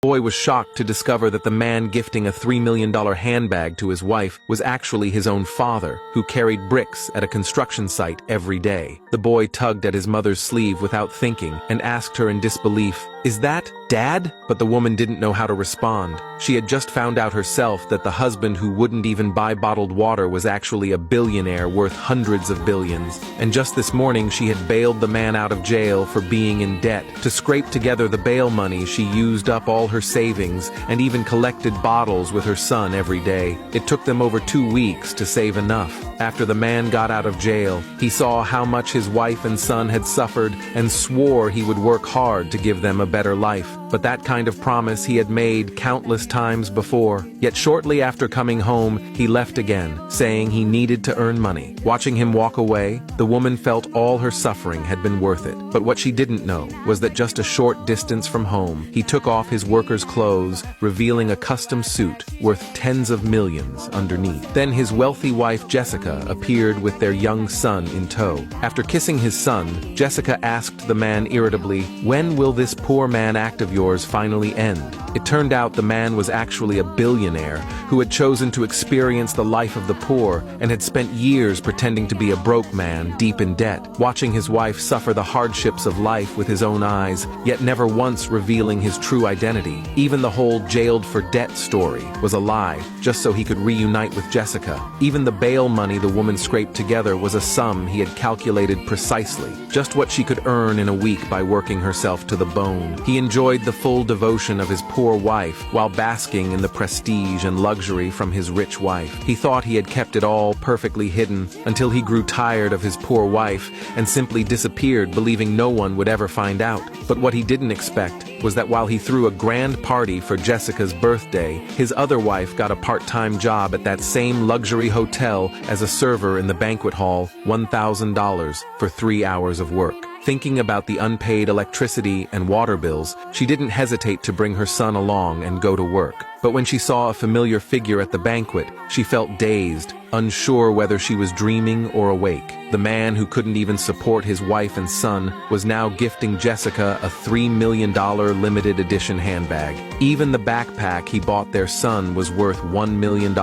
The boy was shocked to discover that the man gifting a $3 million handbag to his wife was actually his own father, who carried bricks at a construction site every day. The boy tugged at his mother's sleeve without thinking and asked her in disbelief, "Is that Dad?" But the woman didn't know how to respond. She had just found out herself that the husband who wouldn't even buy bottled water was actually a billionaire worth hundreds of billions. And just this morning she had bailed the man out of jail for being in debt. To scrape together the bail money, she used up all her savings and even collected bottles with her son every day. It took them over 2 weeks to save enough. After the man got out of jail, he saw how much his wife and son had suffered and swore he would work hard to give them a better life. But that kind of promise he had made countless times before. Yet shortly after coming home, he left again, saying he needed to earn money. Watching him walk away, the woman felt all her suffering had been worth it. But what she didn't know was that just a short distance from home, he took off his worker's clothes, revealing a custom suit worth tens of millions underneath. Then his wealthy wife Jessica appeared with their young son in tow. After kissing his son, Jessica asked the man irritably, "When will this poor man act of yours finally end?" It turned out the man was actually a billionaire who had chosen to experience the life of the poor and had spent years pretending to be a broke man deep in debt, watching his wife suffer the hardships of life with his own eyes, yet never once revealing his true identity. Even the whole jailed for debt story was a lie, just so he could reunite with Jessica. Even the bail money the woman scraped together was a sum he had calculated precisely, just what she could earn in a week by working herself to the bone. He enjoyed the full devotion of his poor wife while basking in the prestige and luxury from his rich wife. He thought he had kept it all perfectly hidden until he grew tired of his poor wife and simply disappeared, believing no one would ever find out. But what he didn't expect was that while he threw a grand party for Jessica's birthday, his other wife got a part-time job at that same luxury hotel as a server in the banquet hall, $1,000 for 3 hours of work. Thinking about the unpaid electricity and water bills, she didn't hesitate to bring her son along and go to work. But when she saw a familiar figure at the banquet, she felt dazed, unsure whether she was dreaming or awake. The man who couldn't even support his wife and son was now gifting Jessica a $3 million limited edition handbag. Even the backpack he bought their son was worth $1 million.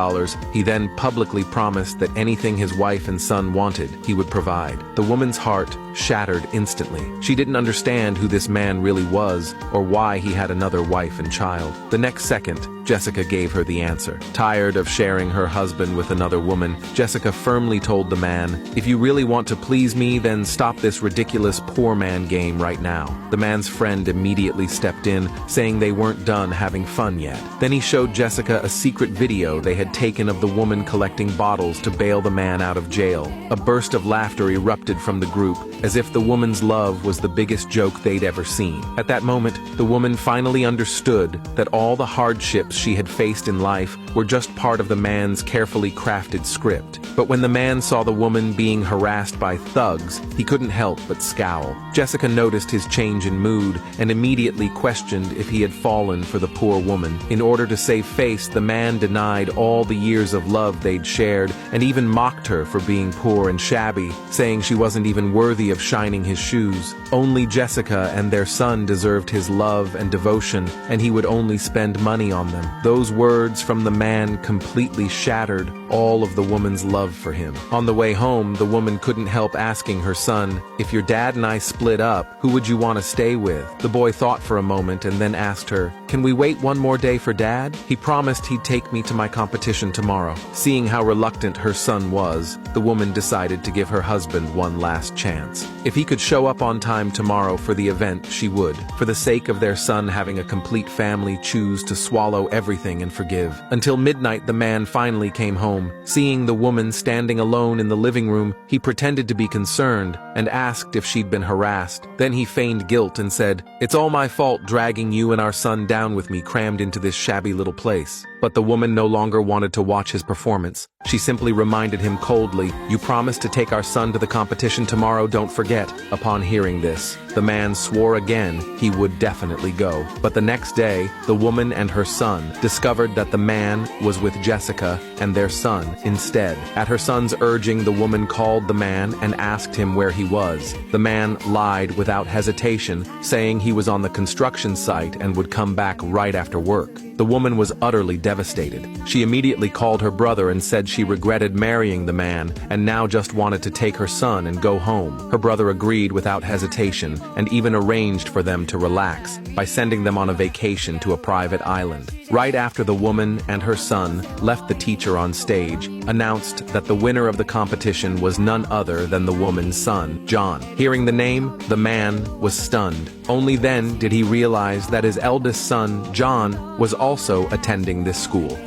He then publicly promised that anything his wife and son wanted, he would provide. The woman's heart shattered instantly. She didn't understand who this man really was or why he had another wife and child. The next second, Jessica gave her the answer. Tired of sharing her husband with another woman, Jessica firmly told the man, "If you really want to please me, then stop this ridiculous poor man game right now." The man's friend immediately stepped in, saying they weren't done having fun yet. Then he showed Jessica a secret video they had taken of the woman collecting bottles to bail the man out of jail. A burst of laughter erupted from the group, as if the woman's love was the biggest joke they'd ever seen. At that moment, the woman finally understood that all the hardships she had faced in life were just part of the man's carefully crafted script. But when the man saw the woman being harassed by thugs, he couldn't help but scowl. Jessica noticed his change in mood and immediately questioned if he had fallen for the poor woman. In order to save face, the man denied all the years of love they'd shared and even mocked her for being poor and shabby, saying she wasn't even worthy of shining his shoes. Only Jessica and their son deserved his love and devotion, and he would only spend money on them. Those words from the man completely shattered all of the woman's love for him. On the way home, the woman couldn't help asking her son, "If your dad and I split up, who would you want to stay with?" The boy thought for a moment and then asked her, "Can we wait one more day for Dad? He promised he'd take me to my competition tomorrow." Seeing how reluctant her son was, the woman decided to give her husband one last chance. If he could show up on time tomorrow for the event, she would. For the sake of their son having a complete family, choose to swallow everything and forgive. Until midnight, the man finally came home. Seeing the woman standing alone in the living room, he pretended to be concerned and asked if she'd been harassed. Then he feigned guilt and said, "It's all my fault dragging you and our son down with me crammed into this shabby little place." But the woman no longer wanted to watch his performance. She simply reminded him coldly, "You promised to take our son to the competition tomorrow, don't forget." Upon hearing this, the man swore again he would definitely go. But the next day, the woman and her son son, discovered that the man was with Jessica and their son instead. At her son's urging, the woman called the man and asked him where he was. The man lied without hesitation, saying he was on the construction site and would come back right after work. The woman was utterly devastated. She immediately called her brother and said she regretted marrying the man and now just wanted to take her son and go home. Her brother agreed without hesitation and even arranged for them to relax by sending them on a vacation to a private island. Right after the woman and her son left, the teacher on stage announced that the winner of the competition was none other than the woman's son, John. Hearing the name, the man was stunned. Only then did he realize that his eldest son, John, was also attending this school.